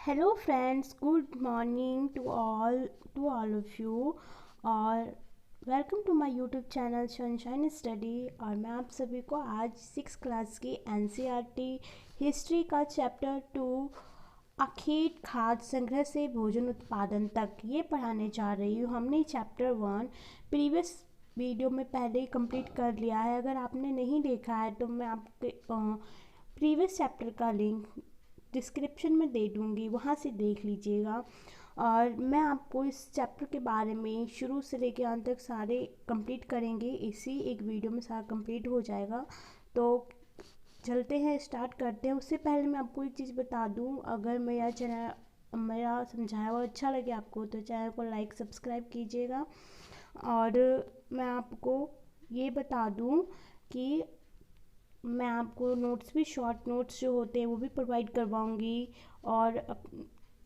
Hello friends, good morning to all of you और welcome to my YouTube channel Sunshine Study. और मैं आप सभी को आज 6 क्लास की एनसीईआरटी हिस्ट्री का चैप्टर 2 अखेट खाद्य संग्रह से भोजन उत्पादन तक ये पढ़ाने जा रही हूँ। हमने चैप्टर 1 प्रीवियस वीडियो में पहले ही कंप्लीट कर लिया है। अगर आपने नहीं देखा है तो मैं आपके प्रीवियस चैप्टर का लिंक डिस्क्रिप्शन में दे दूँगी, वहाँ से देख लीजिएगा। और मैं आपको इस चैप्टर के बारे में शुरू से लेकर अंत तक सारे कंप्लीट करेंगे, इसी एक वीडियो में सारा कंप्लीट हो जाएगा। तो चलते हैं, स्टार्ट करते हैं। उससे पहले मैं आपको एक चीज़ बता दूँ, अगर मेरा समझाया हुआ अच्छा लगे आपको तो चैनल को लाइक सब्सक्राइब कीजिएगा। और मैं आपको ये बता दूँ कि मैं आपको नोट्स भी, शॉर्ट नोट्स जो होते हैं वो भी प्रोवाइड करवाऊँगी। और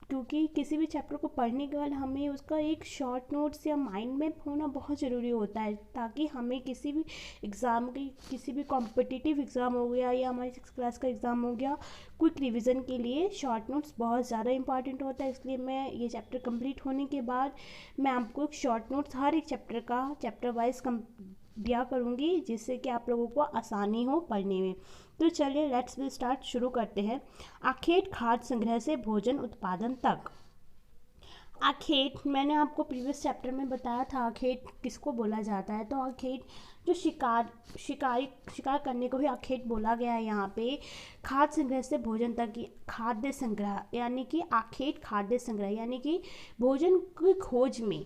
क्योंकि किसी भी चैप्टर को पढ़ने के बाद हमें उसका एक शॉर्ट नोट्स या माइंड में होना बहुत ज़रूरी होता है, ताकि हमें किसी भी एग्ज़ाम की, किसी भी कॉम्पिटिटिव एग्ज़ाम हो गया या हमारी 6 क्लास का एग्ज़ाम हो गया, क्विक रिवीजन के लिए शॉर्ट नोट्स बहुत ज़्यादा इंपॉर्टेंट होता है। इसलिए मैं ये चैप्टर कंप्लीट होने के बाद मैं आपको एक शॉर्ट नोट्स हर एक चैप्टर का चैप्टर वाइज दिया करूँगी, जिससे कि आप लोगों को आसानी हो पढ़ने में। तो चलिए लेट्स बी स्टार्ट, शुरू करते हैं। अखेट खाद्य संग्रह से भोजन उत्पादन तक। अखेट मैंने आपको प्रीवियस चैप्टर में बताया था, अखेट किसको बोला जाता है। तो अखेट जो शिकार करने को ही अखेट बोला गया है। यहाँ पे खाद्य संग्रह से भोजन तक की खाद्य संग्रह यानी कि अखेट खाद्य संग्रह यानी कि भोजन की खोज में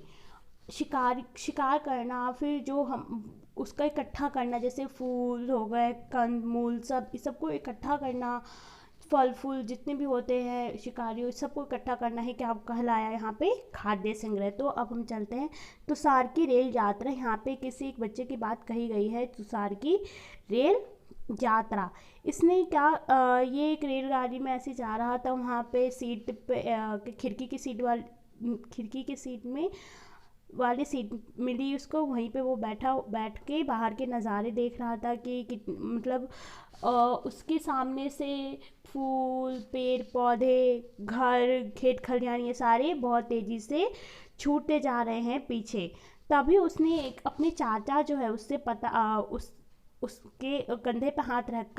शिकार करना, फिर जो हम उसका इकट्ठा करना, जैसे फूल हो गए, कंद मूल, सब इस सबको इकट्ठा करना, फल फूल जितने भी होते हैं शिकारी, सबको इकट्ठा करना है, क्या कहलाया यहाँ पे खाद्य संग्रह। तो अब हम चलते हैं तुषार की रेल यात्रा। यहाँ पे किसी एक बच्चे की बात कही गई है, तुषार की रेल यात्रा। इसने क्या ये एक रेलगाड़ी में ऐसे जा रहा था, वहाँ पे सीट पे खिड़की की सीट में वाली सीट मिली उसको, वहीं पे वो बैठ के बाहर के नज़ारे देख रहा था कि मतलब उसके सामने से फूल, पेड़ पौधे, घर, खेत खलिहान, ये सारे बहुत तेज़ी से छूटते जा रहे हैं पीछे। तभी उसने एक अपने चाचा जो है उससे उसके कंधे पे हाथ रख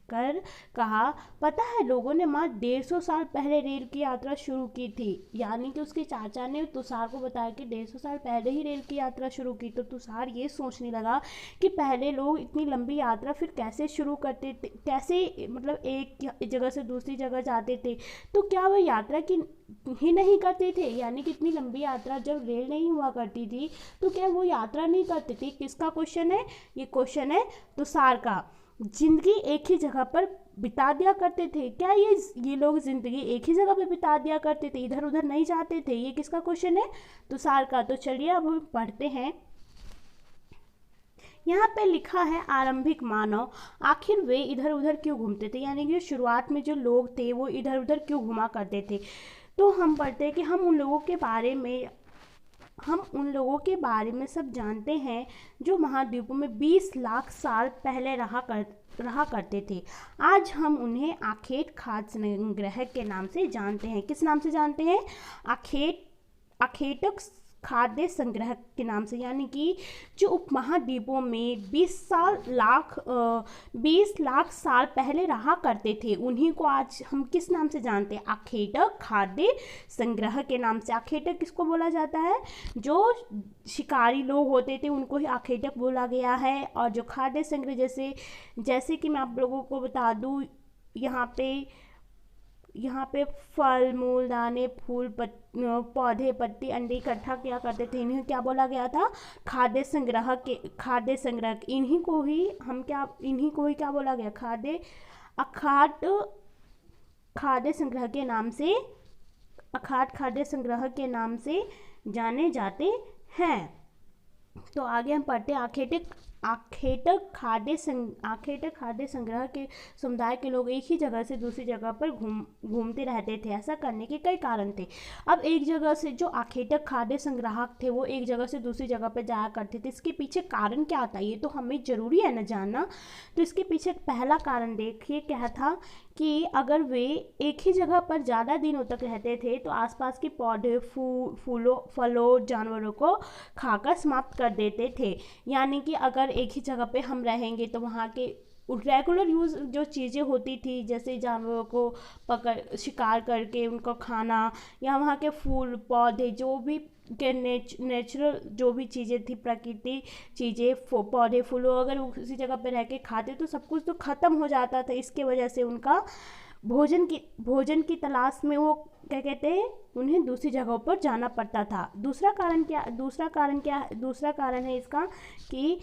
कर कहा, पता है लोगों ने मात्र 150 साल पहले रेल की यात्रा शुरू की थी। यानी कि उसके चाचा ने तुषार को बताया कि 150 साल पहले ही रेल की यात्रा शुरू की। तो तुषार ये सोचने लगा कि पहले लोग इतनी लंबी यात्रा फिर कैसे शुरू करते थे, कैसे मतलब एक जगह से दूसरी जगह जाते थे, तो क्या वो यात्रा की ही नहीं करते थे। यानी कि इतनी लंबी यात्रा जब रेल नहीं हुआ करती थी तो क्या वो यात्रा नहीं करते थे। किसका क्वेश्चन है ये? क्वेश्चन है तुषार का। जिंदगी एक ही जगह पर बिता दिया करते थे, क्या ये लोग जिंदगी एक ही जगह पर बिता दिया करते थे, इधर उधर नहीं जाते थे? ये किसका क्वेश्चन है? तुषार का। तो चलिए अब हम पढ़ते हैं। यहाँ पे लिखा है आरंभिक मानव, आखिर वे इधर उधर क्यों घूमते थे। यानी कि शुरुआत में जो लोग थे वो इधर उधर क्यों घुमा करते थे। तो हम पढ़ते हैं कि हम उन लोगों के बारे में सब जानते हैं जो महाद्वीपों में 20 लाख साल पहले रहा करते थे। आज हम उन्हें अखेट खाद्य संग्रह के नाम से जानते हैं। किस नाम से जानते हैं? अखेटक खाद्य संग्रह के नाम से। यानी कि जो उपमहाद्वीपों में 20 लाख साल पहले रहा करते थे, उन्हीं को आज हम किस नाम से जानते हैं? अखेटक खाद्य संग्रह के नाम से। अखेटक किसको बोला जाता है? जो शिकारी लोग होते थे उनको ही अखेटक बोला गया है। और जो खाद्य संग्रह, जैसे कि मैं आप लोगों को बता दूँ, यहाँ पे फल मूल, दाने, फूल, पौधे, पत्ती, अंडे इकट्ठा किया करते थे, इन्हें क्या बोला गया था? खाद्य संग्रह। इन्हीं को ही क्या बोला गया? खाद्य संग्रह के नाम से, खाद्य संग्रह के नाम से जाने जाते हैं। तो आगे हम पढ़ते हैं आखेटक खाद्य संग्रह के समुदाय के लोग एक ही जगह से दूसरी जगह पर घूमते रहते थे। ऐसा करने के कई कारण थे। अब एक जगह से जो आखेटक खाद्य संग्राहक थे वो एक जगह से दूसरी जगह पर जाया करते थे। इसके पीछे कारण क्या था ये तो हमें जरूरी है ना जानना। तो इसके पीछे पहला कारण देखिए क्या था कि अगर वे एक ही जगह पर ज़्यादा दिनों तक रहते थे तो आसपास के पौधे फूलों फलों जानवरों को खाकर समाप्त कर देते थे। यानी कि अगर एक ही जगह पे हम रहेंगे तो वहाँ के रेगुलर यूज़ जो चीज़ें होती थी, जैसे जानवरों को पकड़ शिकार करके उनको खाना, या वहाँ के फूल पौधे जो भी के नेचुरल जो भी चीज़ें थी, प्रकृति चीज़ें पौधे फूलों, अगर उसी जगह पे रह के खाते तो सब कुछ तो ख़त्म हो जाता था। इसके वजह से उनका भोजन की तलाश में वो क्या कहते हैं, उन्हें दूसरी जगहों पर जाना पड़ता था। दूसरा कारण है इसका कि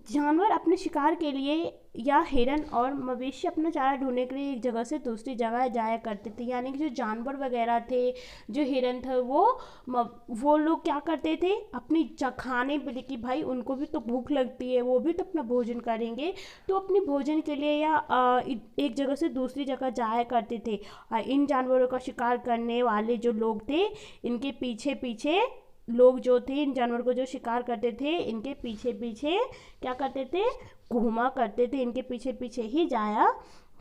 जानवर अपने शिकार के लिए या हिरन और मवेशी अपना चारा ढूंढने के लिए एक जगह से दूसरी जगह जाया करते थे। यानी कि जो जानवर वगैरह थे, जो हिरन थे, वो लोग क्या करते थे, अपनी खाने के लिए, कि भाई उनको भी तो भूख लगती है, वो भी तो अपना भोजन करेंगे, तो अपने भोजन के लिए या एक जगह से दूसरी जगह जाया करते थे। इन जानवरों का शिकार करने वाले जो लोग थे, इनके पीछे पीछे लोग जो थे, इन जानवर को जो शिकार करते थे, इनके पीछे पीछे क्या करते थे, घूमा करते थे, इनके पीछे पीछे ही जाया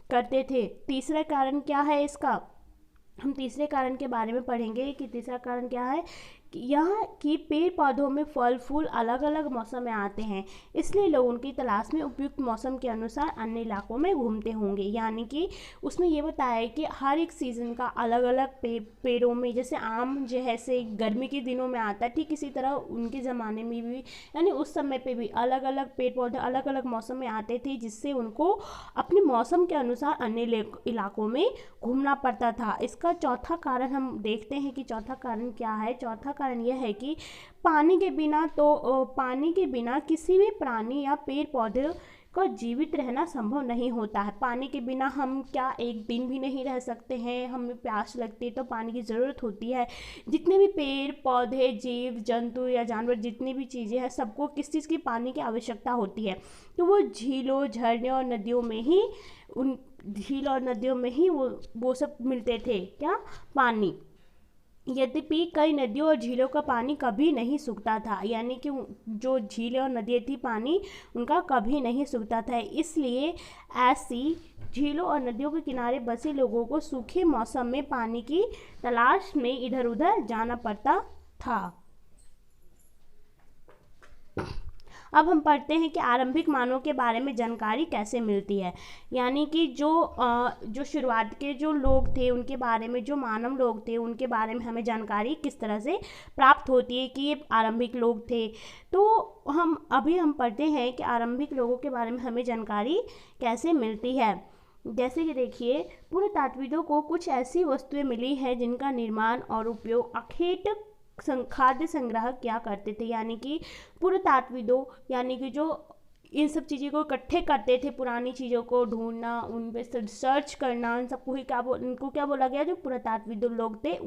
करते थे। तीसरा कारण क्या है इसका, हम तीसरे कारण के बारे में पढ़ेंगे कि तीसरा कारण क्या है। यह कि पेड़ पौधों में फल फूल अलग अलग मौसम में आते हैं, इसलिए लोग उनकी तलाश में उपयुक्त मौसम के अनुसार अन्य इलाकों में घूमते होंगे। यानी कि उसमें ये बताया है कि हर एक सीज़न का अलग अलग पेड़ों में, जैसे आम जैसे गर्मी के दिनों में आता है, ठीक इसी तरह उनके ज़माने में भी, यानी उस समय पे भी अलग अलग पेड़ पौधे अलग अलग मौसम में आते थे, जिससे उनको अपने मौसम के अनुसार अन्य इलाकों में घूमना पड़ता था। इसका चौथा कारण हम देखते हैं कि चौथा कारण क्या है। चौथा कारण यह है कि पानी के बिना किसी भी प्राणी या पेड़ पौधे का जीवित रहना संभव नहीं होता है। पानी के बिना हम क्या एक दिन भी नहीं रह सकते हैं, हमें प्यास लगती है तो पानी की ज़रूरत होती है। जितने भी पेड़ पौधे जीव जंतु या जानवर जितनी भी चीज़ें हैं, सबको किस चीज़ की पानी की आवश्यकता होती है, तो वो झीलों झरने और नदियों में ही वो सब मिलते थे, क्या, पानी। यद्यपि कई नदियों और झीलों का पानी कभी नहीं सूखता था, यानी कि जो झीलें और नदियाँ थी, पानी उनका कभी नहीं सूखता था। इसलिए ऐसी झीलों और नदियों के किनारे बसे लोगों को सूखे मौसम में पानी की तलाश में इधर उधर जाना पड़ता था। अब हम पढ़ते हैं कि आरंभिक मानव के बारे में जानकारी कैसे मिलती है। यानी कि जो शुरुआत के जो लोग थे उनके बारे में, जो मानव लोग थे उनके बारे में हमें जानकारी किस तरह से प्राप्त होती है कि ये आरंभिक लोग थे। तो हम पढ़ते हैं कि आरंभिक लोगों के बारे में हमें जानकारी कैसे मिलती है। जैसे कि देखिए, पुरातात्विदों को कुछ ऐसी वस्तुएं मिली हैं जिनका निर्माण और उपयोग अखेट खाद्य संग्रह क्या करते थे। यानी कि पुरातात्विदों, यानी कि जो इन सब चीज़ों को इकट्ठे करते थे, पुरानी चीज़ों को ढूंढना, उन पर सर्च करना, उन सबको ही उनको क्या बोला गया, जो पुरातात्विदों लोग थे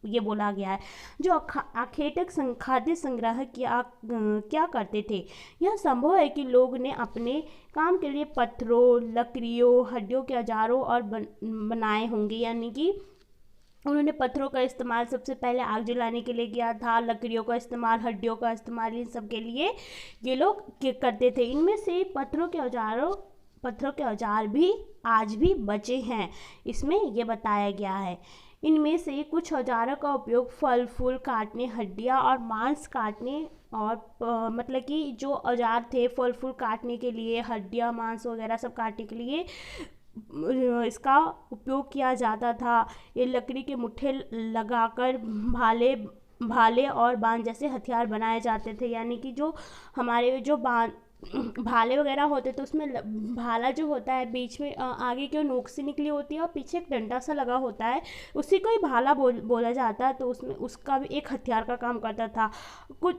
ये बोला गया है। जो अखेटक खाद्य संग्रह क्या करते थे। यह संभव है कि लोग ने अपने काम के लिए पत्थरों, लकड़ियों, हड्डियों के औजारों और बनाए होंगे। यानी कि उन्होंने पत्थरों का इस्तेमाल सबसे पहले आग जलाने के लिए किया था, लकड़ियों का इस्तेमाल, हड्डियों का इस्तेमाल, इन सब के लिए ये लोग करते थे। इनमें से पत्थरों के औजार भी आज भी बचे हैं, इसमें ये बताया गया है। इनमें से कुछ औजारों का उपयोग फल फूल काटने, हड्डियाँ और मांस काटने, और मतलब कि जो औजार थे फल फूल काटने के लिए, हड्डियाँ मांस वगैरह सब काटने के लिए इसका उपयोग किया जाता था। ये लकड़ी के मुट्ठे लगाकर भाले और बाण जैसे हथियार बनाए जाते थे। यानी कि जो हमारे जो भाले वगैरह होते थे, उसमें भाला जो होता है बीच में आगे की ओर नोक से निकली होती है और पीछे एक डंडा सा लगा होता है, उसी को ही भाला बोला जाता है। तो उसमें उसका भी एक हथियार का काम करता था। कुछ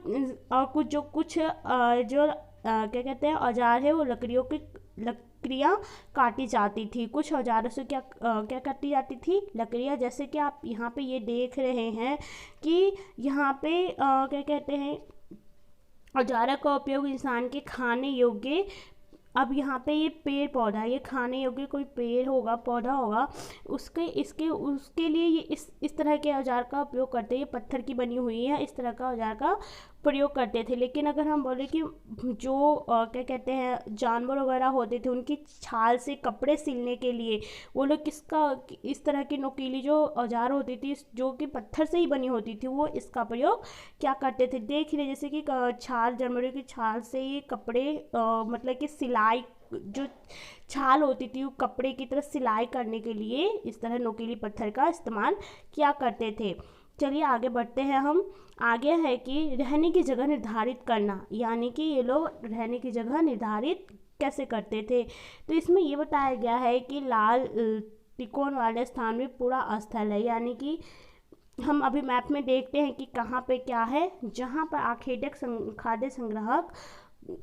क्या कहते हैं औजार है, वो लकड़ियाँ काटी जाती थी। कुछ औजारों से क्या काटी जाती थी, लकड़ियाँ। जैसे कि आप यहाँ पे ये देख रहे हैं कि यहाँ पे क्या कहते हैं, औजारों का उपयोग इंसान के खाने योग्य, अब यहाँ पे ये पेड़ पौधा, ये खाने योग्य कोई पेड़ होगा, पौधा होगा, उसके लिए ये इस तरह के औजार का उपयोग करते हैं। ये पत्थर की बनी हुई है, इस तरह का औजार का प्रयोग करते थे। लेकिन अगर हम बोले कि जो क्या कहते हैं जानवर वगैरह होते थे, उनकी छाल से कपड़े सिलने के लिए वो लोग इस तरह की नुकीली जो औजार होती थी जो कि पत्थर से ही बनी होती थी, वो इसका प्रयोग क्या करते थे। देख रहे जैसे कि छाल, जानवरों की छाल से ही कपड़े मतलब कि सिलाई, जो छाल होती थी वो कपड़े की तरह सिलाई करने के लिए इस तरह नुकीली पत्थर का इस्तेमाल किया करते थे। चलिए आगे बढ़ते हैं हम। आगे है कि रहने की जगह निर्धारित करना, यानी कि ये लोग रहने की जगह निर्धारित कैसे करते थे। तो इसमें ये बताया गया है कि लाल त्रिकोण वाले स्थान में पूरा स्थल है, यानी कि हम अभी मैप में देखते हैं कि कहाँ पे क्या है। जहाँ पर आखेटक खाद्य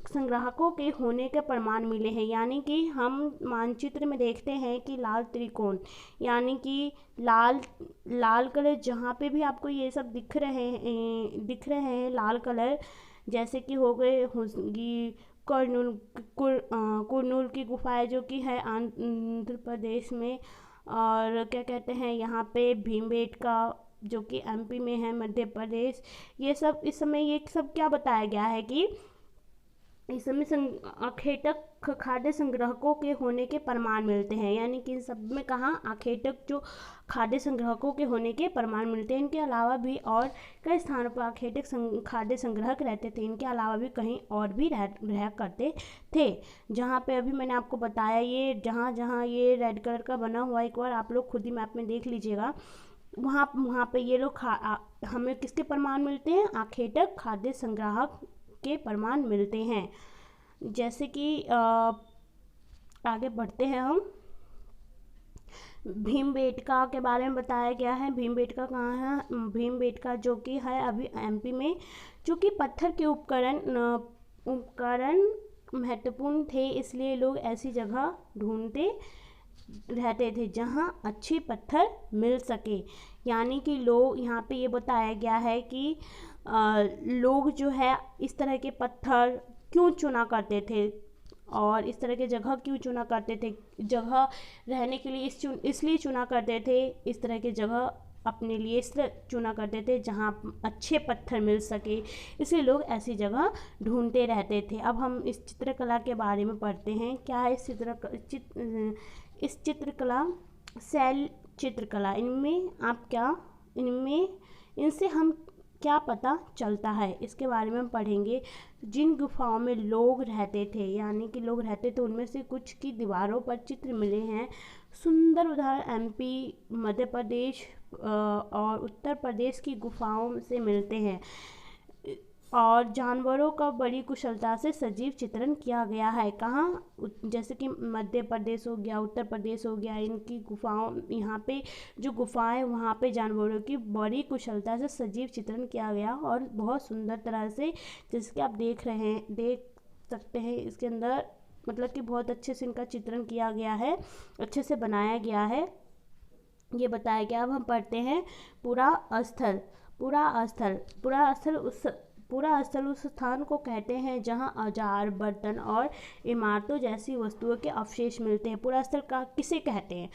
संग्राहकों के होने के प्रमाण मिले हैं, यानी कि हम मानचित्र में देखते हैं कि लाल त्रिकोण, यानी कि लाल कलर जहाँ पे भी आपको ये सब दिख रहे हैं लाल कलर, जैसे कि हो गए हुसगी, कुरनूल की गुफाएं जो कि है आंध्र प्रदेश में, और क्या कहते हैं यहाँ पे भीमबेटका जो कि एमपी में है, मध्य प्रदेश। ये सब इस समय ये सब क्या बताया गया है कि इस समय आखेटक खाद्य संग्राहकों के होने के प्रमाण मिलते हैं, यानी कि इन सब में कहाँ आखेटक जो खाद्य संग्राहकों के होने के प्रमाण मिलते हैं। इनके अलावा भी और कई स्थानों पर आखेटक खाद्य संग्राहक रहते थे। इनके अलावा भी कहीं और भी रह करते थे। जहाँ पे अभी मैंने आपको बताया, ये जहाँ जहाँ ये रेड कलर का बना हुआ, एक बार आप लोग खुद ही मैप में देख लीजिएगा। वहाँ पे ये लोग हमें किसके प्रमाण मिलते हैं, आखेटक खाद्य संग्राहक के प्रमाण मिलते हैं। जैसे कि आगे बढ़ते हैं हम। भीमबेटका के बारे में बताया गया है। भीमबेटका कहाँ है, भीमबेटका जो कि है अभी एमपी में, जो कि पत्थर के उपकरण महत्वपूर्ण थे, इसलिए लोग ऐसी जगह ढूंढते रहते थे जहाँ अच्छे पत्थर मिल सके। यानी कि लोग यहाँ पे ये बताया गया है कि लोग जो है इस तरह के पत्थर क्यों चुना करते थे और इस तरह के जगह क्यों चुना करते थे। जगह रहने के लिए इसलिए चुना करते थे, इस तरह के जगह अपने लिए इसलिए चुना करते थे जहाँ अच्छे पत्थर मिल सके, इसलिए लोग ऐसी जगह ढूंढते रहते थे। अब हम इस चित्रकला के बारे में पढ़ते हैं। क्या है इस चित्रकला, शैल चित्रकला, इनसे हम क्या पता चलता है, इसके बारे में हम पढ़ेंगे। जिन गुफाओं में लोग रहते थे, यानी कि लोग रहते थे, उनमें से कुछ की दीवारों पर चित्र मिले हैं। सुंदर उदाहरण एमपी, मध्य प्रदेश और उत्तर प्रदेश की गुफाओं से मिलते हैं, और जानवरों का बड़ी कुशलता से सजीव चित्रण किया गया है। कहाँ, जैसे कि मध्य प्रदेश हो गया, उत्तर प्रदेश हो गया, इनकी गुफाओं, यहाँ पे जो गुफाएं, वहाँ पे जानवरों की बड़ी कुशलता से सजीव चित्रण किया गया और बहुत सुंदर तरह से, जैसे कि आप देख सकते हैं इसके अंदर, मतलब कि बहुत अच्छे से इनका चित्रण किया गया है, अच्छे से बनाया गया है, ये बताया गया। अब हम पढ़ते हैं पूरा स्थल उस स्थान को कहते हैं जहां औजार, बर्तन और इमारतों जैसी वस्तुओं के अवशेष मिलते हैं। पूरा स्थल का किसे कहते हैं,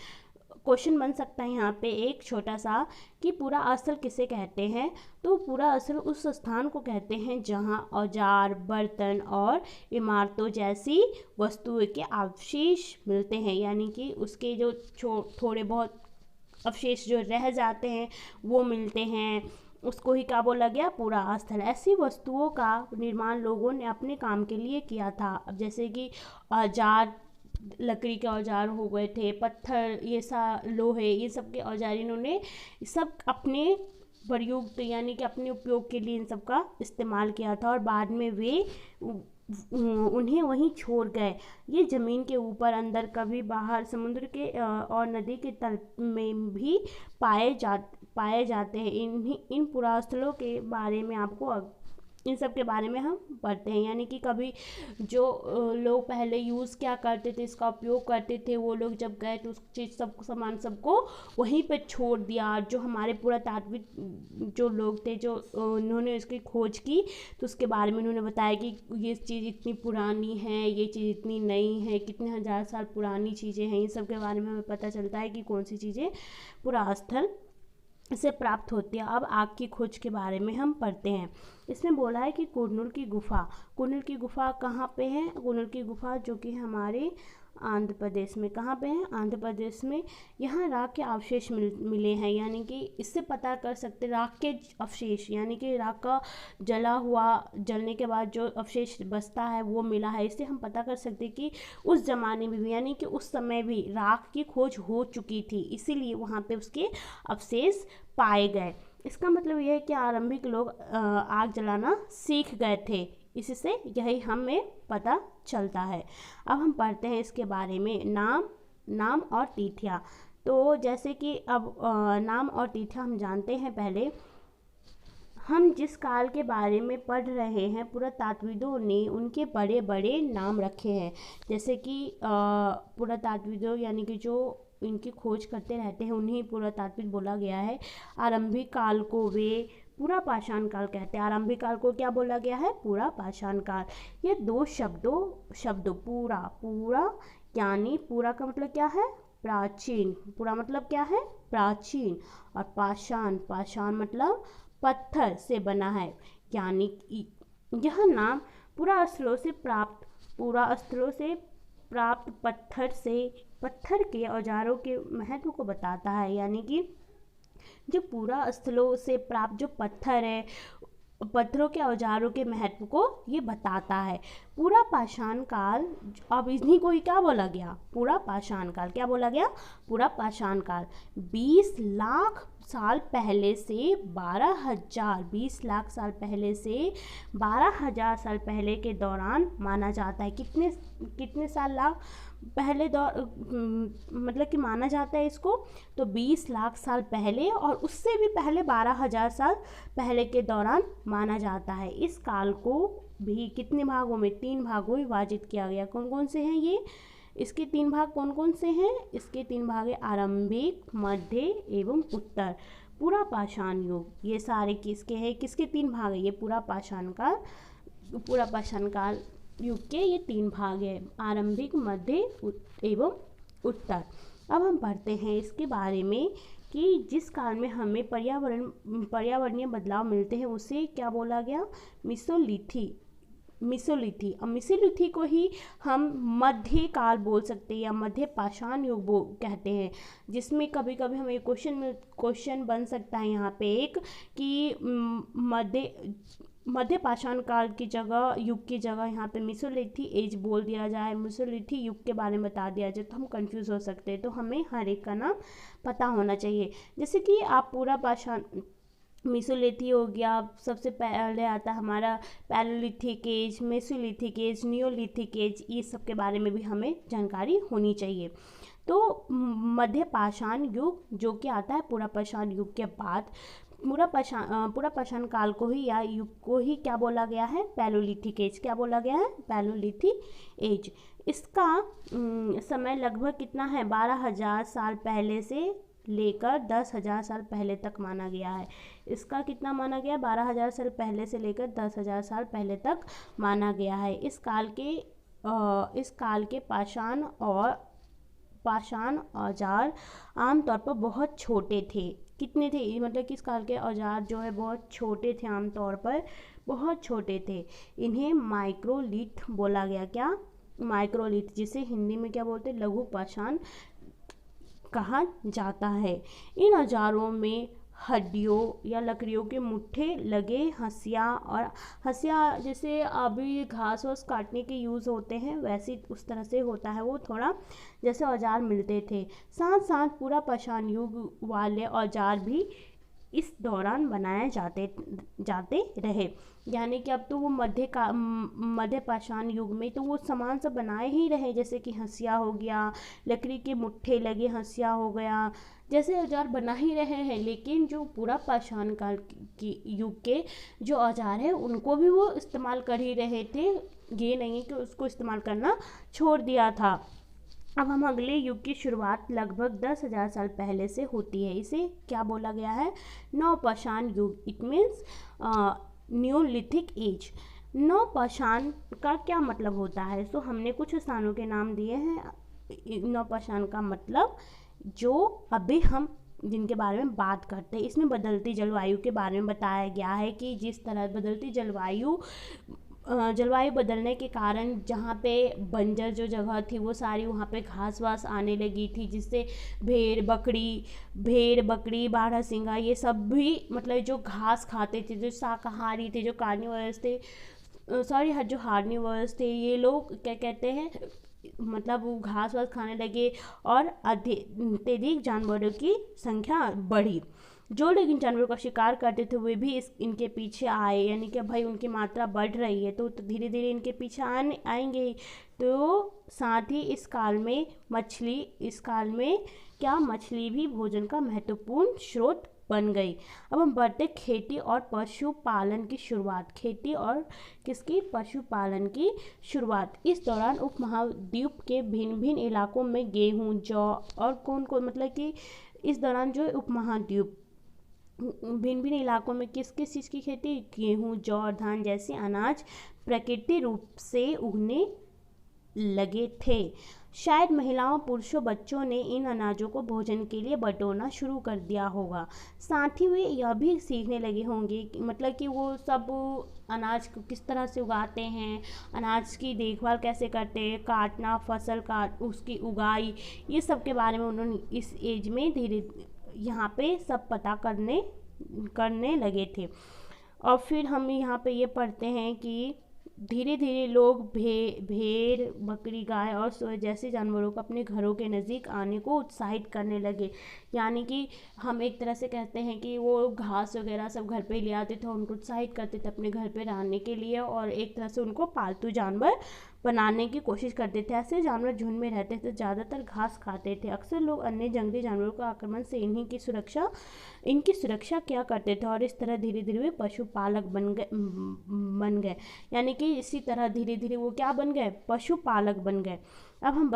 क्वेश्चन बन सकता है यहाँ पे एक छोटा सा, कि पूरा स्थल किसे कहते हैं। तो पूरा स्थल उस स्थान को कहते हैं जहां औजार, बर्तन और इमारतों जैसी वस्तुओं के अवशेष मिलते हैं, यानी कि उसके जो थोड़े बहुत अवशेष जो रह जाते हैं वो मिलते हैं, उसको ही क्या बोला गया, पूरा स्थल। ऐसी वस्तुओं का निर्माण लोगों ने अपने काम के लिए किया था। अब जैसे कि औजार, लकड़ी के औजार हो गए थे, पत्थर, लोहे, ये सब के औजार इन्होंने सब अपने प्रयोग, यानी कि अपने उपयोग के लिए इन सब का इस्तेमाल किया था, और बाद में वे उन्हें वहीं छोड़ गए। ये ज़मीन के ऊपर, अंदर, कभी बाहर, समुद्र के और नदी के तल में भी पाए जाते हैं। इन पुरास्थलों के बारे में आपको, इन सब के बारे में हम पढ़ते हैं। यानी कि कभी जो लोग पहले यूज़ क्या करते थे, इसका उपयोग करते थे, वो लोग जब गए तो उस चीज़ सामान सबको वहीं पे छोड़ दिया। जो हमारे पुरातात्विक जो लोग थे, जो उन्होंने इसकी खोज की, तो उसके बारे में उन्होंने बताया कि ये चीज़ इतनी पुरानी है, ये चीज़ इतनी नई है, कितने हज़ार साल पुरानी चीज़ें हैं। इन सब के बारे में हमें पता चलता है कि कौन सी चीज़ें पुरास्थल से प्राप्त होती है। अब आग की खोज के बारे में हम पढ़ते हैं। इसमें बोला है कि कुरनूल की गुफा कहाँ पे है? कुरनूल की गुफा जो कि हमारे आंध्र प्रदेश में, कहाँ पे है? आंध्र प्रदेश में। यहाँ राख के अवशेष मिले हैं, यानी कि इससे पता कर सकते राख के अवशेष, यानी कि राख का जलने के बाद जो अवशेष बचता है वो मिला है। इससे हम पता कर सकते कि उस जमाने में भी, यानी कि उस समय भी राख की खोज हो चुकी थी, इसीलिए वहाँ पे उसके अवशेष पाए गए। इसका मतलब यह है कि आरंभिक लोग आग जलाना सीख गए थे, इससे यही हमें पता चलता है। अब हम पढ़ते हैं इसके बारे में, नाम और तिथियाँ। तो जैसे कि अब नाम और तिथियाँ हम जानते हैं। पहले हम जिस काल के बारे में पढ़ रहे हैं, पुरातात्विदों ने उनके बड़े बड़े नाम रखे हैं। जैसे कि पुरातात्विदों यानी कि जो इनकी खोज करते रहते हैं उन्हीं पुरातात्विद बोला गया है। आरंभिक काल को वे पूरा पाषाण काल कहते हैं। आरंभिक काल को क्या बोला गया है? पूरा पाषाण काल। ये दो शब्दों पूरा यानी पूरा का मतलब क्या है? प्राचीन। पूरा मतलब क्या है? प्राचीन। और पाषाण मतलब पत्थर से बना है, यानी यह नाम पूरा स्थलों से प्राप्त पत्थर के औजारों के महत्व को बताता है। यानी कि जो पूरा स्थलों से प्राप्त जो पत्थर है, पत्थरों के औजारों के महत्व को ये बताता है। पूरा पाषाण काल, अब इन्हीं को ही क्या बोला गया? पूरा पाषाण काल। क्या बोला गया? पूरा पाषाण काल 20 लाख साल पहले से 20 लाख साल पहले से 12,000 साल पहले के दौरान माना जाता है। कितने साल लाख पहले मतलब कि माना जाता है इसको? तो 20 लाख साल पहले, और उससे भी पहले 12,000 साल पहले के दौरान माना जाता है। इस काल को भी कितने भागों में? 3 भागों में विभाजित किया गया। कौन कौन से हैं ये? इसके 3 भाग कौन कौन से हैं? इसके 3 भाग है आरंभिक, मध्य एवं उत्तर। पूरा पाषाण युग, ये सारे किसके हैं? किसके 3 भाग है? ये पूरा पाषाण काल युग के ये 3 भाग है, आरंभिक, मध्य एवं उत्तर। अब हम पढ़ते हैं इसके बारे में कि जिस काल में हमें पर्यावरणीय बदलाव मिलते हैं उसे क्या बोला गया? मिसोलिथी। अब मिसोलिथी को ही हम मध्य काल बोल सकते हैं या मध्य पाषाण युग कहते हैं, जिसमें कभी कभी हमें क्वेश्चन बन सकता है यहाँ पे एक कि मध्य पाषाण काल की जगह, युग की जगह यहाँ पे मिसोलिथी एज बोल दिया जाए, मिसोलिथी युग के बारे में बता दिया जाए, तो हम कंफ्यूज हो सकते हैं। तो हमें हर एक का नाम पता होना चाहिए। जैसे कि आप पूरा पाषाण, मिसोलिथी हो गया, सबसे पहले आता है हमारा palaeolithic age, mesolithic age, neolithic age, ये सब के बारे में भी हमें जानकारी होनी चाहिए। तो मध्य पाषाण युग जो कि आता है पूरा पाषाण युग के बाद, पूरा पाषाण काल को ही या युग को ही क्या बोला गया है? Palaeolithic age. क्या बोला गया है? Palaeolithic age. इसका समय लगभग कितना है? 12,000 साल पहले से लेकर 10,000 साल पहले तक माना गया है। इसका कितना माना गया? 12,000 साल पहले से लेकर 10,000 साल पहले तक माना गया है। इस काल के पाषाण औजार आमतौर पर बहुत छोटे थे। कितने थे? मतलब कि इस काल के औजार जो है बहुत छोटे थे, आमतौर पर बहुत छोटे थे। इन्हें माइक्रोलिथ बोला गया। क्या? माइक्रोलिथ, जिसे हिंदी में क्या बोलते हैं? लघु पाषाण कहा जाता है। इन औजारों में हड्डियों या लकड़ियों के मुट्ठे लगे हंसिया जैसे अभी घास वास काटने के यूज़ होते हैं, वैसे उस तरह से होता है वो, थोड़ा जैसे औजार मिलते थे। साथ साथ पूरा पाषाण युग वाले औजार भी इस दौरान बनाए जाते रहे। यानी कि अब तो वो मध्य पाषाण युग में तो वो सामान सब बनाए ही रहे, जैसे कि हंसिया हो गया, लकड़ी के मुट्ठे लगे हंसिया हो गया, जैसे औजार बना ही रहे हैं। लेकिन जो पूरा पाषाण काल की युग के जो औजार है उनको भी वो इस्तेमाल कर ही रहे थे, ये नहीं है कि उसको इस्तेमाल करना छोड़ दिया था। अब हम अगले युग की शुरुआत लगभग 10,000 साल पहले से होती है। इसे क्या बोला गया है? नवपाषाण युग। It means neolithic age. नवपाषाण का क्या मतलब होता है? तो हमने कुछ स्थानों के नाम दिए हैं। नवपाषाण का मतलब जो अभी हम जिनके बारे में बात करते हैं। इसमें बदलती जलवायु के बारे में बताया गया है कि जिस तरह बदलती जलवायु बदलने के कारण जहाँ पे बंजर जो जगह थी वो सारी वहाँ पे घास वास आने लगी थी, जिससे भेड़ बकरी बारहसिंगा ये सब भी मतलब जो घास खाते थे, जो शाकाहारी थे, जो कार्निवोरस थे, जो हार्निवोरस थे, ये लोग क्या कहते हैं मतलब वो घास वास खाने लगे और अत्यधिक जानवरों की संख्या बढ़ी। जो लोग इन जानवरों का शिकार करते थे वे भी इनके पीछे आए, यानी कि भाई उनकी मात्रा बढ़ रही है तो धीरे धीरे इनके पीछे आएंगे ही। तो साथ ही इस काल में मछली भी भोजन का महत्वपूर्ण स्रोत बन गई। अब हम बढ़ते खेती और पशुपालन की शुरुआत। पशुपालन की शुरुआत। इस दौरान उपमहाद्वीप के भिन्न भिन्न इलाकों में गेहूं, जौ और मतलब कि इस दौरान जो उपमहाद्वीप भिन्न भिन्न इलाकों में किस किस चीज़ की खेती, गेहूं, जौ और धान जैसे अनाज प्राकृतिक रूप से उगने लगे थे। शायद महिलाओं, पुरुषों, बच्चों ने इन अनाजों को भोजन के लिए बटोरना शुरू कर दिया होगा। साथ ही वे यह भी सीखने लगे होंगे मतलब कि वो सब अनाज को किस तरह से उगाते हैं, अनाज की देखभाल कैसे करते हैं, काटना, फसल काट उसकी उगाई, ये सब के बारे में उन्होंने इस एज में धीरे यहाँ पे सब पता करने लगे थे। और फिर हम यहाँ पे ये पढ़ते हैं कि धीरे धीरे लोग भेड़, बकरी, गाय और सूअर जैसे जानवरों को अपने घरों के नज़दीक आने को उत्साहित करने लगे। यानी कि हम एक तरह से कहते हैं कि वो घास वगैरह सब घर पे ले आते थे, उनको उत्साहित करते थे अपने घर पे रहने के लिए और एक तरह से उनको पालतू जानवर बनाने की कोशिश करते थे। ऐसे जानवर झुंड में रहते थे, ज़्यादातर घास खाते थे। अक्सर लोग अन्य जंगली जानवरों के आक्रमण से इनकी सुरक्षा क्या करते थे और इस तरह धीरे धीरे वे पशुपालक बन गए। यानी कि इसी तरह धीरे धीरे वो क्या बन गए, पशुपालक बन गए। अब हम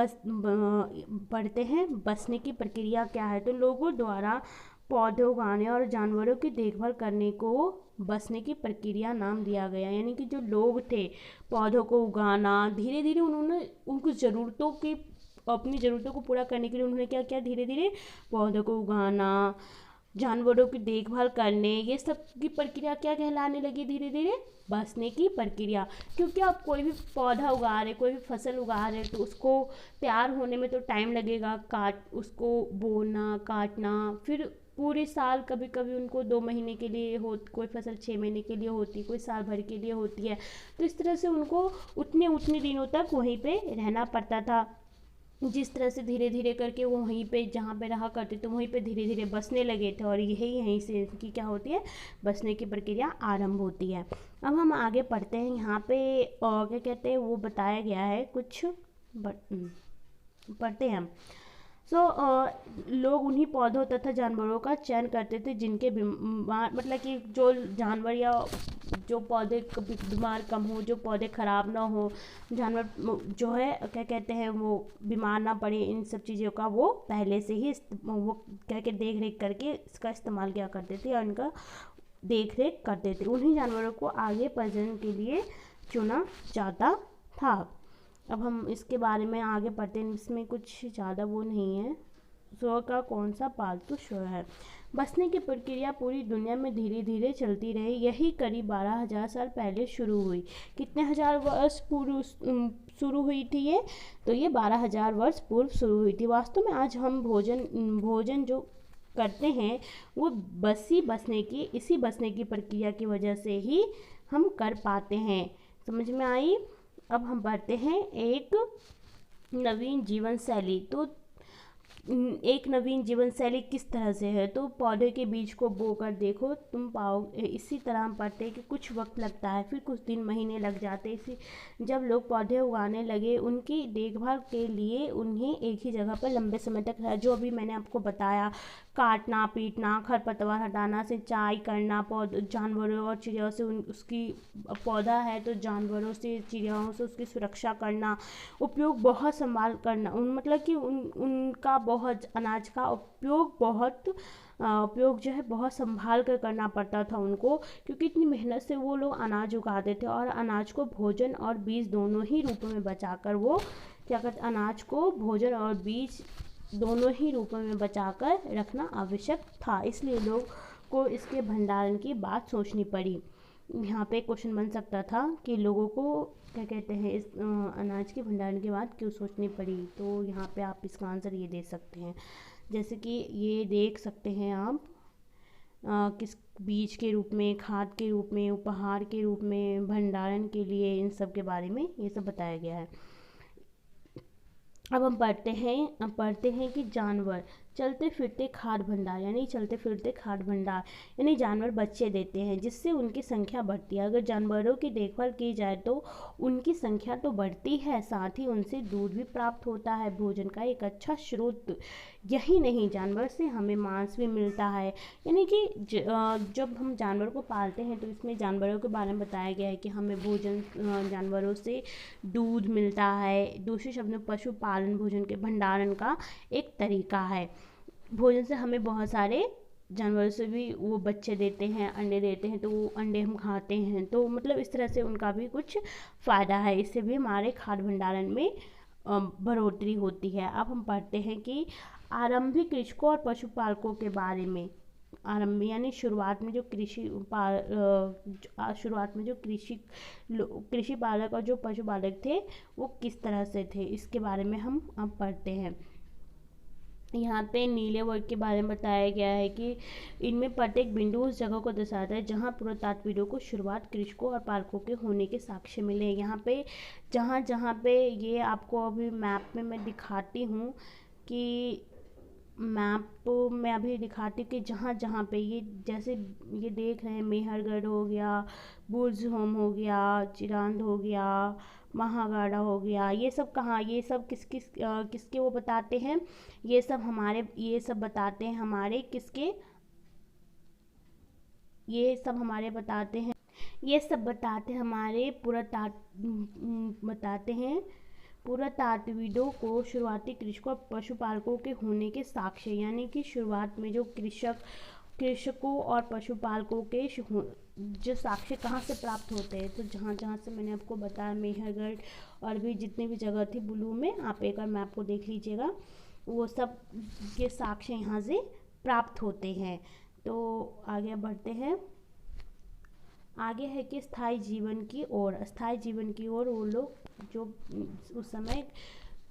पढ़ते हैं बसने की प्रक्रिया क्या है। तो लोगों द्वारा पौधे उगाने और जानवरों की देखभाल करने को बसने की प्रक्रिया नाम दिया गया। यानी कि जो लोग थे पौधों को उगाना, धीरे धीरे उन्होंने अपनी ज़रूरतों को पूरा करने के लिए उन्होंने क्या किया, धीरे धीरे पौधों को उगाना, जानवरों की देखभाल करने, ये सब की प्रक्रिया क्या कहलाने लगी, धीरे धीरे बसने की प्रक्रिया। क्योंकि आप कोई भी पौधा उगा रहे, कोई भी फसल उगा रहे तो उसको तैयार होने में तो टाइम लगेगा, उसको बोना, काटना, फिर पूरे साल कभी कभी उनको 2 महीने के लिए कोई फसल 6 महीने के लिए होती, कोई साल भर के लिए होती है। तो इस तरह से उनको उतने दिनों तक वहीं पे रहना पड़ता था। जिस तरह से धीरे धीरे करके वो वहीं पे जहाँ पे रहा करते तो वहीं पे धीरे धीरे बसने लगे थे और यहीं से इनकी क्या होती है, बसने की प्रक्रिया आरंभ होती है। अब हम आगे पढ़ते हैं। यहाँ पे क्या कहते हैं वो बताया गया है कुछ पढ़ते हैं हम। लोग उन्हीं पौधों तथा जानवरों का चयन करते थे जिनके बीमार मतलब कि जो जानवर या जो पौधे बीमार कम हो, जो पौधे ख़राब ना हो, जानवर जो है क्या कहते हैं वो बीमार ना पड़े, इन सब चीज़ों का वो पहले से ही वो क्या कहते देख रेख करके इसका इस्तेमाल किया करते थे और इनका देख रेख करते थे। उन्हीं जानवरों को आगे प्रजनन के लिए चुना जाता था। अब हम इसके बारे में आगे पढ़ते हैं। इसमें कुछ ज़्यादा वो नहीं है। सूअर का कौन सा पालतू सूअर है। बसने की प्रक्रिया पूरी दुनिया में धीरे धीरे चलती रही। यही करीब 12,000 साल पहले शुरू हुई। कितने हजार वर्ष पूर्व शुरू हुई थी ये? तो ये 12,000 वर्ष पूर्व शुरू हुई थी। वास्तव में आज हम भोजन जो करते हैं वो इसी बसने की प्रक्रिया की वजह से ही हम कर पाते हैं। समझ में आई? अब हम बढ़ते हैं एक नवीन जीवन शैली। तो एक नवीन जीवन शैली किस तरह से है, तो पौधे के बीज को बोकर देखो तुम पाओगे। इसी तरह हम पढ़ते हैं कि कुछ वक्त लगता है, फिर कुछ दिन महीने लग जाते। इसी जब लोग पौधे उगाने लगे उनकी देखभाल के लिए उन्हें एक ही जगह पर लंबे समय तक रहा। जो अभी मैंने आपको बताया, काटना, पीटना, खरपतवार हटाना, सिंचाई करना, जानवरों और चिड़ियों से उसकी पौधा है तो जानवरों से चिड़ियों से उसकी सुरक्षा करना, उपयोग बहुत संभाल करना, मतलब कि उनका बहुत अनाज का उपयोग जो है बहुत संभाल कर करना पड़ता था उनको, क्योंकि इतनी मेहनत से वो लोग अनाज उगाते थे और अनाज को भोजन और बीज दोनों ही रूपों में बचाकर वो क्या करते, अनाज को भोजन और बीज दोनों ही रूपों में बचाकर रखना आवश्यक था, इसलिए लोग को इसके भंडारण की बात सोचनी पड़ी। यहाँ पे क्वेश्चन बन सकता था कि लोगों को क्या कहते हैं इस अनाज के भंडारण की बात क्यों सोचनी पड़ी, तो यहाँ पे आप इसका आंसर ये दे सकते हैं। जैसे कि ये देख सकते हैं आप किस बीज के रूप में, खाद के रूप में, उपहार के रूप में, भंडारण के लिए, इन सब के बारे में ये सब बताया गया है। अब हम पढ़ते हैं कि जानवर चलते फिरते खाद्य भंडार, यानी चलते फिरते खाद्य भंडार यानी जानवर बच्चे देते हैं जिससे उनकी संख्या बढ़ती है। अगर जानवरों की देखभाल की जाए तो उनकी संख्या तो बढ़ती है, साथ ही उनसे दूध भी प्राप्त होता है, भोजन का एक अच्छा स्रोत। यही नहीं, जानवर से हमें मांस भी मिलता है। यानी कि जब हम जानवर को पालते हैं तो इसमें जानवरों के बारे में बताया गया है कि हमें भोजन जानवरों से दूध मिलता है। दूसरे शब्द में पशुपालन भोजन के भंडारण का एक तरीका है। भोजन से हमें बहुत सारे जानवरों से भी वो बच्चे देते हैं, अंडे देते हैं, तो वो अंडे हम खाते हैं, तो मतलब इस तरह से उनका भी कुछ फ़ायदा है, इससे भी हमारे खाद्य भंडारण में बढ़ोतरी होती है। अब हम पढ़ते हैं कि आरंभिक कृषकों और पशुपालकों के बारे में। आरंभ यानी शुरुआत में जो कृषि पालक और जो पशुपालक थे वो किस तरह से थे, इसके बारे में हम अब पढ़ते हैं। यहाँ पे नीले वर्ग के बारे में बताया गया है कि इनमें प्रत्येक बिंदु उस जगह को दर्शाता है जहाँ पुरातात्विकों को शुरुआत कृषकों और पालकों के होने के साक्ष्य मिले हैं। यहाँ पे जहाँ पे ये आपको अभी मैप में मैं दिखाती हूँ कि मैप में अभी दिखाती हूँ कि जहाँ पे ये जैसे ये देख रहे हैं, मेहरगढ़ हो गया, बुर्ज होम हो गया, चिरांद हो गया, महागाड़ा हो गया, ये सब कहाँ, ये सब किसके वो बताते हैं, ये सब बताते हैं हमारे किसके, ये सब हमारे बताते हैं, ये सब बताते हैं हमारे पुरातात्विदों को शुरुआती कृषकों और पशुपालकों के होने के साक्ष्य। यानी कि शुरुआत में जो कृषकों और पशुपालकों के जो साक्ष्य कहाँ से प्राप्त होते हैं, तो जहाँ से मैंने आपको बताया, मेहरगढ़ और भी जितनी भी जगह थी ब्लू में, आप एक बार मैप को देख लीजिएगा, वो सब के साक्ष्य यहाँ से प्राप्त होते हैं। तो आगे बढ़ते हैं। आगे है कि स्थायी जीवन की ओर वो लोग जो उस समय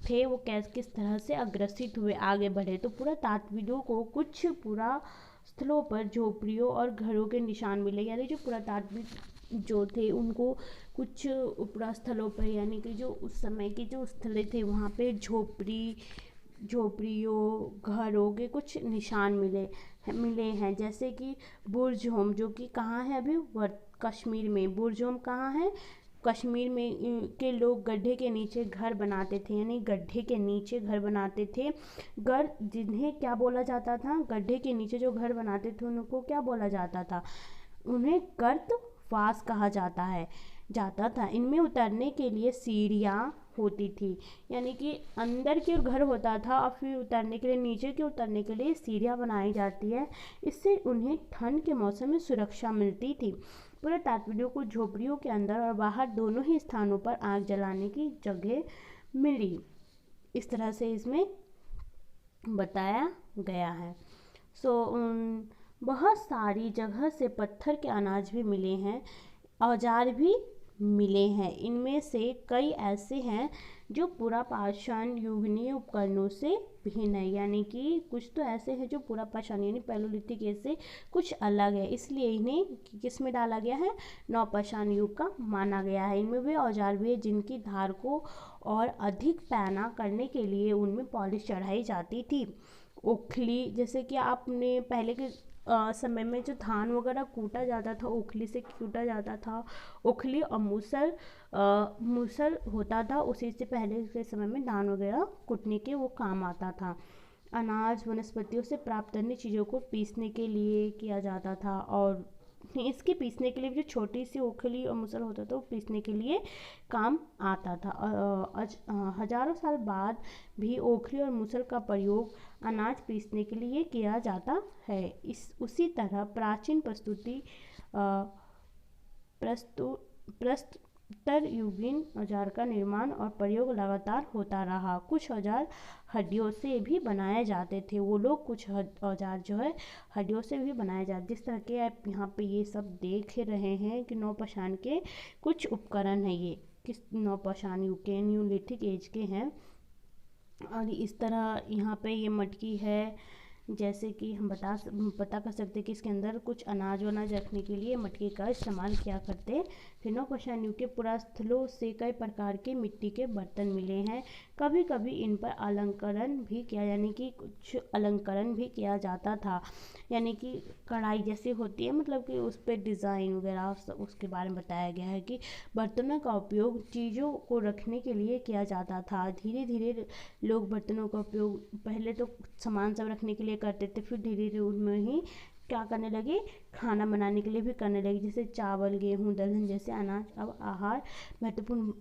थे वो किस तरह से अग्रसित हुए, आगे बढ़े। तो पुरातात्विदों को कुछ पुरा स्थलों पर झोपड़ियों और घरों के निशान मिले। यानी जो पुरातात्विक जो थे उनको कुछ पुरा स्थलों पर, यानी कि जो उस समय के जो स्थलें थे वहाँ पे झोपड़ियों, घरों के कुछ निशान मिले हैं। जैसे कि बुर्ज होम, जो कि कहाँ है अभी, कश्मीर में। बुर्ज होम कहाँ है, कश्मीर में के लोग गड्ढे के नीचे घर बनाते थे, यानी गड्ढे के नीचे घर बनाते थे। जिन्हें क्या बोला जाता था, गड्ढे के नीचे जो घर बनाते थे उनको क्या बोला जाता था, उन्हें गर्तवास कहा जाता था। इनमें उतरने के लिए सीढ़ियाँ होती थी, यानी कि अंदर की ओर घर होता था और फिर उतरने के लिए, नीचे की उतरने के लिए सीढ़ियाँ बनाई जाती है। इससे उन्हें ठंड के मौसम में सुरक्षा मिलती थी। पुरातात्विकों को झोपड़ियों के अंदर और बाहर दोनों ही स्थानों पर आग जलाने की जगह मिली। इस तरह से इसमें बताया गया है। बहुत सारी जगह से पत्थर के अनाज भी मिले हैं, औजार भी मिले हैं। इनमें से कई ऐसे हैं जो पुरापाषाण युगीन उपकरणों से भिन्न है, यानी कि कुछ तो ऐसे हैं जो पुरापाषाण यानी पैलोलिथिक से कुछ अलग है, इसलिए इन्हें किस में डाला गया है, नवपाषाण युग का माना गया है। इनमें वे औजार भी है जिनकी धार को और अधिक पैना करने के लिए उनमें पॉलिश चढ़ाई जाती थी। ओखली, जैसे कि आपने पहले के समय में जो धान वगैरह कूटा जाता था, ओखली से कूटा जाता था। ओखली और मूसल होता था, उसी से पहले के समय में धान वगैरह कूटने के वो काम आता था। अनाज वनस्पतियों से प्राप्त अन्य चीज़ों को पीसने के लिए किया जाता था, और इसके पीसने के लिए जो छोटी सी ओखली और मूसल होता था वो पीसने के लिए काम आता था। हजारों साल बाद भी ओखली और मूसल का प्रयोग अनाज पीसने के लिए किया जाता है। उसी तरह प्राचीन युगीन औजार का निर्माण और प्रयोग लगातार होता रहा। कुछ औजार हड्डियों से भी बनाए जाते थे। वो लोग कुछ औजार जो है हड्डियों से भी बनाए जाते, जिस तरह के आप यहाँ पे ये सब देख रहे हैं कि नौपाषाण के कुछ उपकरण है। ये किस नौपाषाण युग के, न्यूलिथिक एज के हैं। और इस तरह यहाँ पे ये मटकी है, जैसे कि हम पता कर सकते हैं कि इसके अंदर कुछ अनाज वनाज रखने के लिए मटके का इस्तेमाल किया करते हैं। फिर नौपाषाण युग के पुरास्थलों से कई प्रकार के मिट्टी के बर्तन मिले हैं। कभी कभी इन पर अलंकरण भी किया, यानी कि कुछ अलंकरण भी किया जाता था, यानी कि कढ़ाई जैसे होती है, मतलब कि उस पर डिज़ाइन वगैरह उसके बारे में बताया गया है कि बर्तनों का उपयोग चीज़ों को रखने के लिए किया जाता था। धीरे धीरे लोग बर्तनों का उपयोग पहले तो सामान सब रखने के लिए करते थे, फिर धीरे धीरे उनमें ही क्या करने लगे, खाना बनाने के लिए भी करने लगे। जैसे चावल, गेहूँ, दलहन जैसे अनाज अब आहार महत्वपूर्ण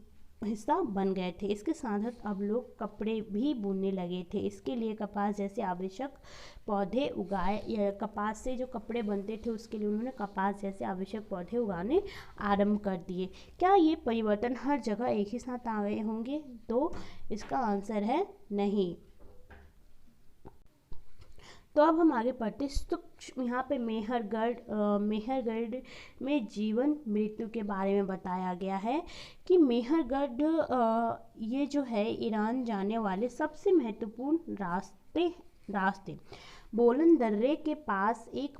हिस्सा बन गए थे। इसके साथ साथ अब लोग कपड़े भी बुनने लगे थे। इसके लिए कपास जैसे आवश्यक पौधे उगाए, या कपास से जो कपड़े बनते थे उसके लिए उन्होंने कपास जैसे आवश्यक पौधे उगाने आरंभ कर दिए। क्या ये परिवर्तन हर जगह एक ही साथ आ गए होंगे? तो इसका आंसर है नहीं। तो अब हम आगे पढ़ते हैं। तो यहाँ पे मेहरगढ़ में जीवन मृत्यु के बारे में बताया गया है कि मेहरगढ़ ये जो है ईरान जाने वाले सबसे महत्वपूर्ण रास्ते बोलन दर्रे के पास एक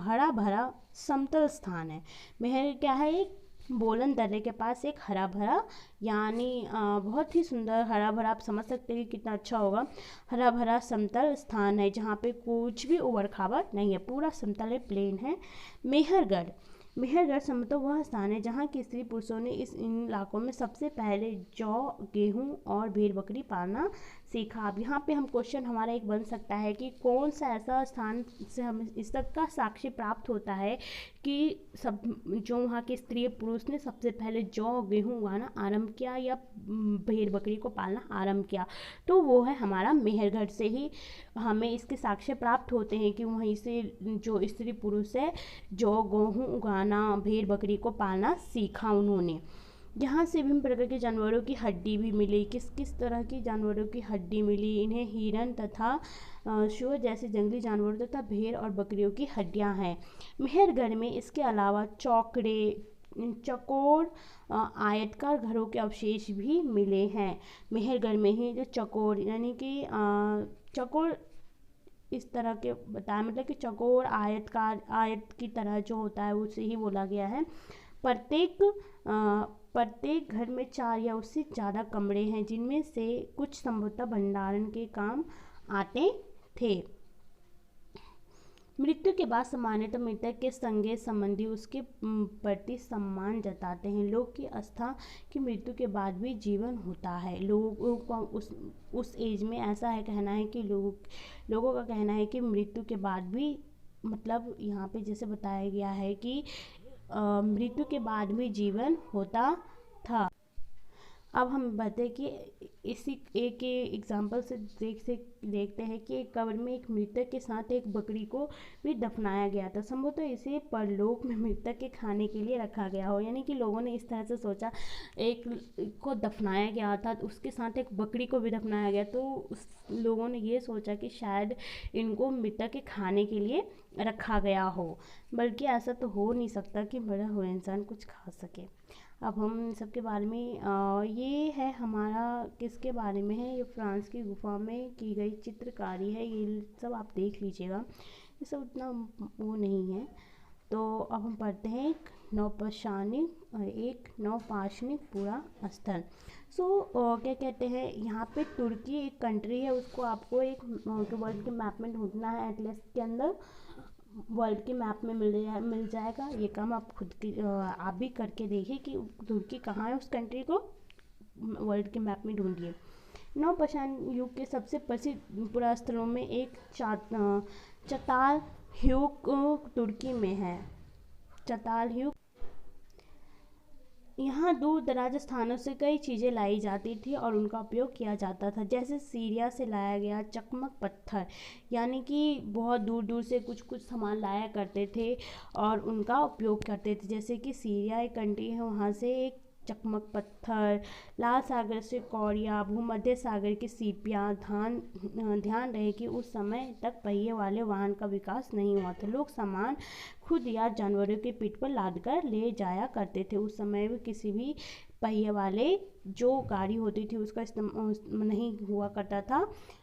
हरा भरा समतल स्थान है। मेहर क्या है? एक बोलन दर्रे के पास एक हरा भरा, यानी बहुत ही सुंदर हरा भरा, आप समझ सकते हैं कि कितना अच्छा होगा। हरा भरा समतल स्थान है जहाँ पे कुछ भी उबड़ खाबड़ नहीं है, पूरा समतल है, प्लेन है। मेहरगढ़ समतल वह स्थान है जहाँ के स्त्री पुरुषों ने इन इलाकों में सबसे पहले जौ, गेहूँ और भेड़ बकरी पालना सीखा। अब यहाँ पे हम क्वेश्चन हमारा एक बन सकता है कि कौन सा ऐसा स्थान से हमें इस तक का साक्ष्य प्राप्त होता है कि सब जो वहाँ के स्त्री पुरुष ने सबसे पहले जौ, गेहूँ उगाना आरंभ किया या भेड़ बकरी को पालना आरंभ किया। तो वो है हमारा मेहरगढ़ से ही हमें इसके साक्ष्य प्राप्त होते हैं कि वहीं से जो स्त्री पुरुष है जौ, गेहूँ उगाना, भेड़ बकरी को पालना सीखा उन्होंने। यहाँ से विभिन्न प्रकार के जानवरों की हड्डी भी मिली। किस किस तरह की जानवरों की हड्डी मिली? इन्हें हिरन तथा शुअर जैसे जंगली जानवरों तथा भेड़ और बकरियों की हड्डियाँ हैं। मेहरगढ़ में इसके अलावा चौकोर आयताकार घरों के अवशेष भी मिले हैं। मेहरगढ़ में ही जो चौकोर, यानी कि चौकोर इस तरह के बताया, मतलब कि चौकोर आयतकार, आयत की तरह जो होता है उसे ही बोला गया है। प्रत्येक घर में 4 या उससे ज़्यादा कमरे हैं, जिनमें से कुछ संभवतः भंडारण के काम आते थे। मृत्यु के बाद सामान्यतः मृतक के संगे संबंधी उसके प्रति सम्मान जताते हैं। लोग की आस्था कि मृत्यु के बाद भी जीवन होता है। लोगों का उस एज में ऐसा है कहना है कि लोगों का कहना है कि मृत्यु के बाद भी, मतलब यहाँ पे जैसे बताया गया है कि मृत्यु के बाद भी जीवन होता था। अब हम बताते हैं कि इसी एक एग्जाम्पल से देखते हैं कि एक कब्र में एक मृतक के साथ एक बकरी को भी दफनाया गया था। संभवतः इसे परलोक में मृतक के खाने के लिए रखा गया हो, यानी कि लोगों ने इस तरह से सोचा, एक को दफनाया गया था तो उसके साथ एक बकरी को भी दफनाया गया, तो उस लोगों ने ये सोचा कि शायद इनको मृतक के खाने के लिए रखा गया हो, बल्कि ऐसा तो हो नहीं सकता कि मरा हुआ इंसान कुछ खा सके। अब हम सबके बारे में ये है हमारा किसके बारे में है, ये फ्रांस की गुफा में की गई चित्रकारी है। ये सब आप देख लीजिएगा, ये सब उतना वो नहीं है। तो अब हम पढ़ते हैं एक नवपाषाणिक पूरा स्थल। क्या कहते हैं, यहाँ पे तुर्की एक कंट्री है, उसको आपको एक वर्ल्ड के मैप में ढूंढना है। एटलस के अंदर वर्ल्ड के मैप में मिल जाएगा। ये काम आप खुद की आप भी करके देखिए कि तुर्की कहाँ है, उस कंट्री को वर्ल्ड के मैप में ढूंढिए। नवपाषाण युग के सबसे प्रसिद्ध पुरास्थलों में एक चतालहयुक तुर्की में है। चतालहयुक, यहाँ दूर दराज स्थानों से कई चीज़ें लाई जाती थी और उनका उपयोग किया जाता था, जैसे सीरिया से लाया गया चकमक पत्थर, यानी कि बहुत दूर दूर से कुछ कुछ सामान लाया करते थे और उनका उपयोग करते थे। जैसे कि सीरिया एक कंट्री है, वहाँ से एक चकमक पत्थर, लाल सागर से कौड़िया, भूमध्य सागर की सीपियाँ। ध्यान रहे कि उस समय तक पहिए वाले वाहन का विकास नहीं हुआ था। लोग सामान खुद या जानवरों की पीठ पर लादकर ले जाया करते थे। उस समय भी किसी भी पहिए वाले जो गाड़ी होती थी उसका इस्तेमाल नहीं हुआ करता था।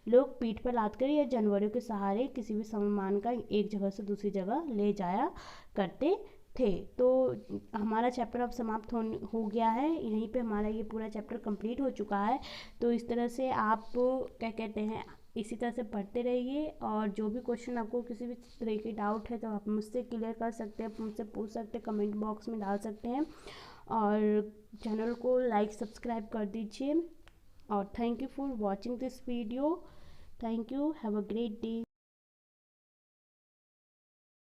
लोग पीठ पर लादकर या जानवरों के सहारे किसी भी सामान का एक जगह से दूसरी जगह ले जाया करते थे। तो हमारा चैप्टर अब समाप्त हो गया है। यहीं पे हमारा ये पूरा चैप्टर कंप्लीट हो चुका है। तो इस तरह से आप क्या कहते हैं, इसी तरह से पढ़ते रहिए, और जो भी क्वेश्चन आपको किसी भी तरह की डाउट है तो आप मुझसे क्लियर कर सकते हैं, मुझसे पूछ सकते हैं, कमेंट बॉक्स में डाल सकते हैं। और चैनल को लाइक सब्सक्राइब कर दीजिए। और thank you for watching this video. Thank you, have a great day.